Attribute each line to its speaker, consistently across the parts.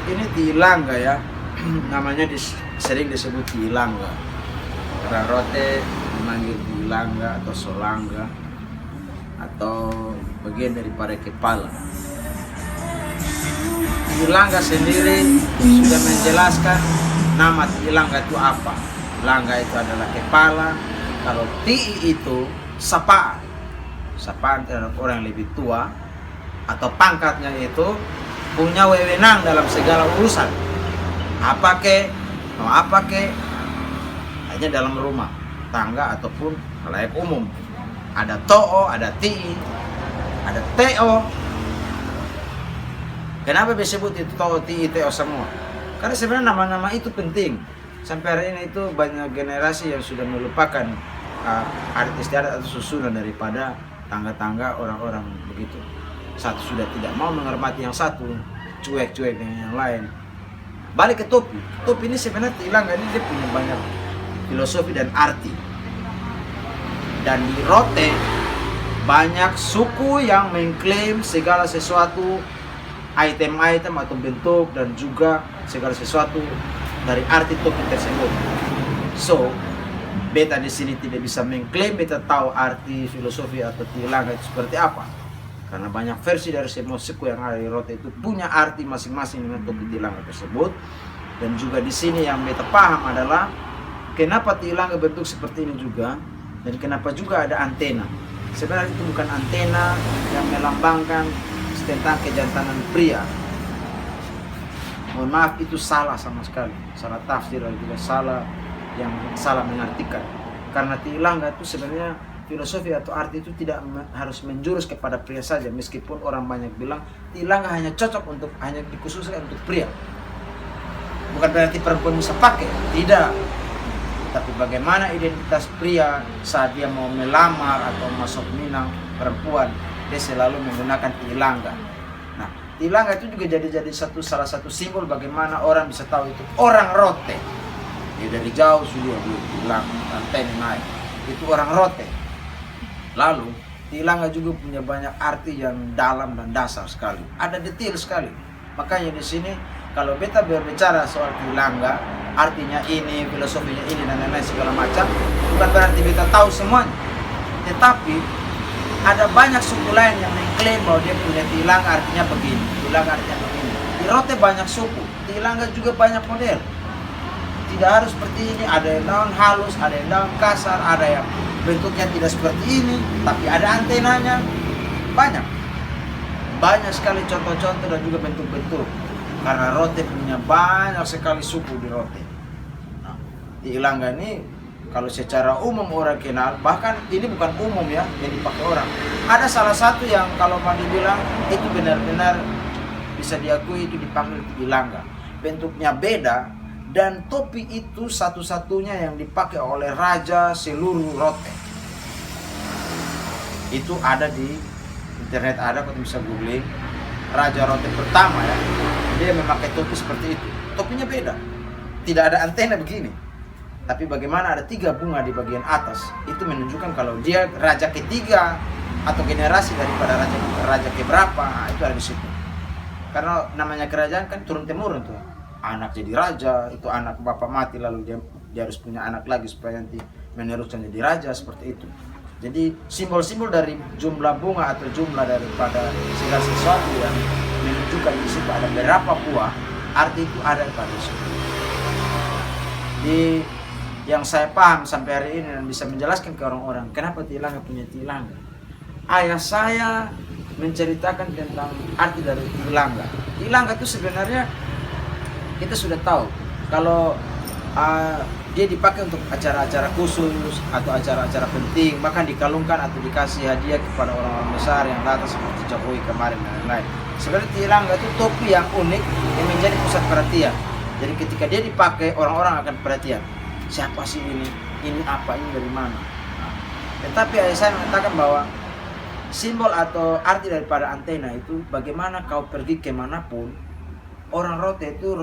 Speaker 1: ini tilangga ya. Namanya sering disebut tilangga. Karena rote dimanggil tilangga atau solangga atau bagian daripada kepala. Tilangga sendiri sudah menjelaskan nama tilangga itu apa. Tilangga itu adalah kepala. Kalau tii itu sapaan. Sapaan terhadap orang yang lebih tua atau pangkatnya itu punya wewenang dalam segala urusan. Apa ke, mau apa ke, hanya dalam rumah tangga ataupun halayak umum. Ada to'o, ada tii, ada teo. Kenapa disebut itu to'o, tii, teo semua? Karena sebenarnya nama-nama itu penting. Sampai hari ini itu banyak generasi yang sudah melupakan arti istiadat atau susunan daripada tangga-tangga orang-orang begitu. Satu sudah tidak mau menghormati yang satu, cuek-cuek dengan yang lain. Balik ke topi. Topi ini sebenarnya tilangga ini dia punya banyak filosofi dan arti. Dan di rote banyak suku yang mengklaim segala sesuatu, item-item atau bentuk dan juga segala sesuatu dari arti topi tersebut. So, beta di sini tidak bisa mengklaim beta tahu arti filosofi atau tilangga itu seperti apa. Karena banyak versi dari semua suku yang ada di rote itu punya arti masing-masing dengan topi tilangga tersebut. Dan juga di sini yang beta paham adalah kenapa tilangga bentuk seperti ini juga dan kenapa juga ada antena. Sebenarnya itu bukan antena yang melambangkan tentang kejantanan pria. Mohon maaf, itu salah sama sekali, salah tafsir dan juga yang salah mengartikan. Karena tilangga itu sebenarnya filosofi atau arti itu tidak harus menjurus kepada pria saja, meskipun orang banyak bilang tilangga hanya cocok untuk, hanya dikhususkan untuk pria. Bukan berarti perempuan bisa pakai, tidak. Tapi bagaimana identitas pria saat dia mau melamar atau masuk minang perempuan, dia selalu menggunakan tilangga. Nah, tilangga itu juga jadi salah satu simbol bagaimana orang bisa tahu itu orang rote. Ya, dari jauh sudah bilang antena naik, itu orang rote. Lalu tilangga juga punya banyak arti yang dalam dan dasar sekali. Ada detail sekali. Makanya di sini kalau beta berbicara soal tilangga, artinya ini, filosofinya ini dan lain-lain segala macam, bukan berarti beta tahu semuanya. Tetapi ada banyak suku lain yang mengklaim bahwa dia punya tilangga artinya begini, tilangga artinya begini. Di rote banyak suku, tilangga juga banyak model. Tidak harus seperti ini, ada yang daun halus, ada yang daun kasar, ada yang bentuknya tidak seperti ini, tapi ada antenanya. Banyak sekali contoh-contoh dan juga bentuk-bentuk. Karena rote punya banyak sekali suku di rote. Nah, tilangga ini kalau secara umum orang kenal, bahkan ini bukan umum ya yang dipakai orang. Ada salah satu yang kalau mau dibilang itu benar-benar bisa diakui itu dipanggil tilangga. Bentuknya beda. Dan topi itu satu-satunya yang dipakai oleh raja seluruh rote. Itu ada di internet, ada, kalau bisa googling. Raja rote pertama ya, dia memakai topi seperti itu. Topinya beda, tidak ada antena begini. Tapi bagaimana ada 3 bunga di bagian atas, itu menunjukkan kalau dia raja ketiga atau generasi daripada raja keberapa, itu ada di situ. Karena namanya kerajaan kan turun temurun tuh. Anak jadi raja, itu anak bapak mati lalu dia harus punya anak lagi supaya nanti meneruskan jadi raja, seperti itu. Jadi simbol-simbol dari jumlah bunga atau jumlah daripada segala sesuatu yang menunjukkan di situ ada berapa buah, arti itu ada pada situ. Di yang saya paham sampai hari ini dan bisa menjelaskan ke orang-orang kenapa tilangga punya tilangga. Ayah saya menceritakan tentang arti dari tilangga. Tilangga itu sebenarnya kita sudah tahu kalau dia dipakai untuk acara-acara khusus atau acara-acara penting, bahkan dikalungkan atau dikasih hadiah kepada orang-orang besar yang datang seperti Jokowi kemarin dan lain-lain. Sebenarnya tilangga itu topi yang unik yang menjadi pusat perhatian. Jadi ketika dia dipakai, orang-orang akan perhatian. Siapa sih ini? Ini apa? Ini dari mana? Nah, tetapi ayah saya mengatakan bahwa simbol atau arti daripada antena itu bagaimana kau pergi kemanapun, orang rote itu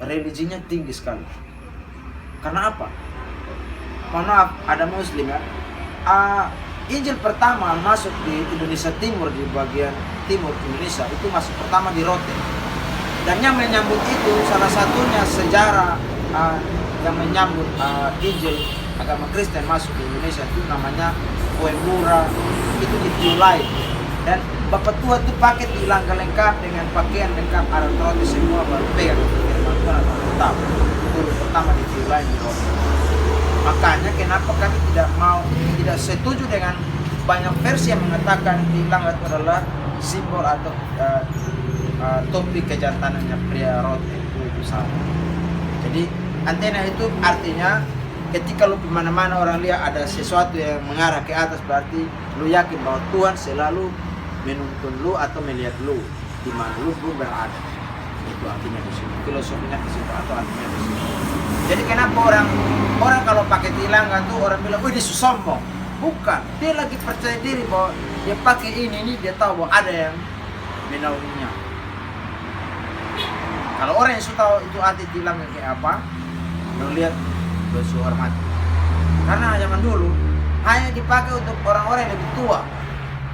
Speaker 1: religinya tinggi sekali. Karena apa? Mohon maaf, ada muslim ya. Injil pertama masuk di Indonesia Timur, di bagian timur Indonesia, itu masuk pertama di rote. Dan yang menyambut itu salah satunya sejarah yang menyambut Injil agama Kristen masuk ke Indonesia itu namanya kue murah, itu ditiulai. Dan Bapak tua itu pakai tilangga lengkap dengan pakaian lengkap, alat roti semua, baru pegang firman Tuhan atau tetap. Itu pertama ditiulai di roti. Makanya kenapa kami tidak setuju dengan banyak versi yang mengatakan tilangga itu adalah simbol atau topik kejantanannya pria roti itu sama. Jadi antena itu artinya ketika lu kemana-mana orang lihat ada sesuatu yang mengarah ke atas, berarti lu yakin bahwa Tuhan selalu menuntun lu atau melihat lu di mana lu berada. Itu artinya di sini, filosofinya di situ atau artinya di sini. Jadi kenapa orang kalau pakai tilangga tuh orang bilang, "Wih, dia sombong." Bukan, dia lagi percaya diri bahwa dia pakai ini dia tahu bahwa ada yang menaunginya. Kalau orang yang sudah tahu itu arti tilangga kayak apa, lu lihat bersu hormat. Karena zaman dulu hanya dipakai untuk orang-orang yang lebih tua.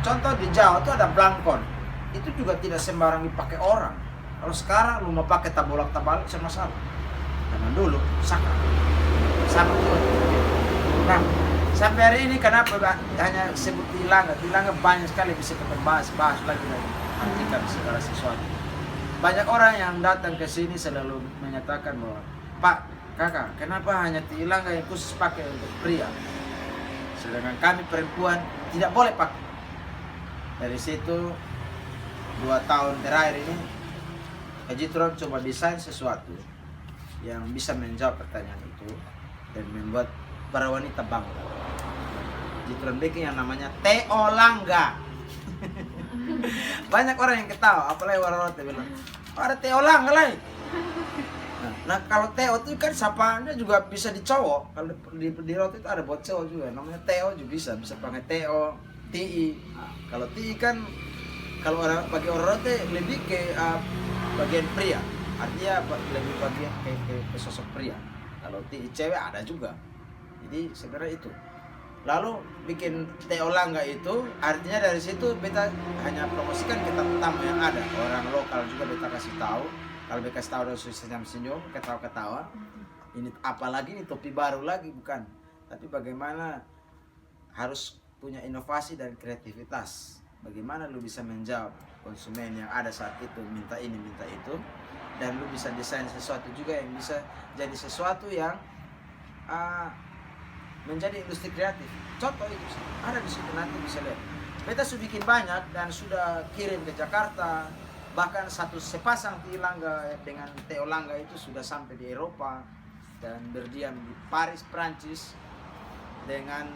Speaker 1: Contoh di Jawa itu ada blangkon. Itu juga tidak sembarang dipakai orang. Kalau sekarang lu mau pakai tabolak-tabalik sama salah. Zaman dulu sakral. Sama tuh. Nah, sampai hari ini kenapa hanya sebut tilangga? Tilangga banyak sekali bisa kita bahas lagi artikan segala sesuatu. Banyak orang yang datang ke sini selalu menyatakan bahwa, "Pak, Kakak, kenapa hanya tilangga yang khusus pakai untuk pria? Sedangkan kami perempuan tidak boleh pakai." Dari situ 2 tahun terakhir ini Jitron coba desain sesuatu yang bisa menjawab pertanyaan itu dan membuat para wanita bangga. Jitron bikin yang namanya Teolangga. Banyak orang yang ketawa, apalagi orang roti bilang, "Ada Teolangga lah." Nah kalau Teo itu kan sapaannya juga bisa di cowok. Kalau di roti itu ada buat cowok juga, namanya Teo juga bisa pakai Teo, TI. Kalau TI kan kalau bagi orang roti lebih ke bagian pria, artinya lebih bagian ke sosok pria. Kalau TI cewek ada juga. Jadi sebenarnya itu. Lalu bikin Teolangga itu artinya dari situ beta hanya promosikan kita tamu yang ada, orang lokal juga beta kasih tahu. Kalau beta kasih tahu dari senyum-senyum, ketawa-ketawa. Ini apalagi ini topi baru lagi bukan, tapi bagaimana harus punya inovasi dan kreativitas. Bagaimana lu bisa menjawab konsumen yang ada saat itu minta ini minta itu, dan lu bisa desain sesuatu juga yang bisa jadi sesuatu yang menjadi industri kreatif. Contoh itu ada di situ, nanti bisa lihat. Beta sudah bikin banyak dan sudah kirim ke Jakarta. Bahkan sepasang tilangga dengan Teolangga itu sudah sampai di Eropa dan berdiam di Paris, Prancis dengan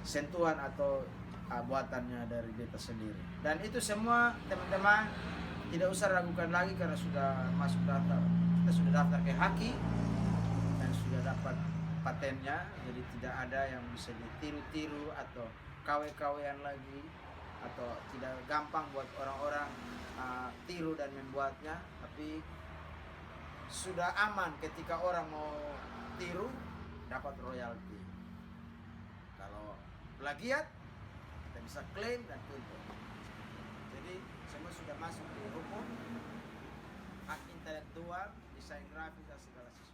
Speaker 1: sentuhan atau buatannya dari beta sendiri. Dan itu semua teman-teman tidak usah ragukan lagi karena sudah masuk daftar. Kita sudah daftar ke Haki dan sudah dapat patennya, jadi tidak ada yang bisa ditiru-tiru atau KW-KW-an lagi, atau tidak gampang buat orang-orang tiru dan membuatnya, tapi sudah aman ketika orang mau tiru dapat royalti. Kalau plagiat kita bisa klaim dan tuntut. Jadi semua sudah masuk di hukum hak intelektual, desain grafis dan segala sesuatu.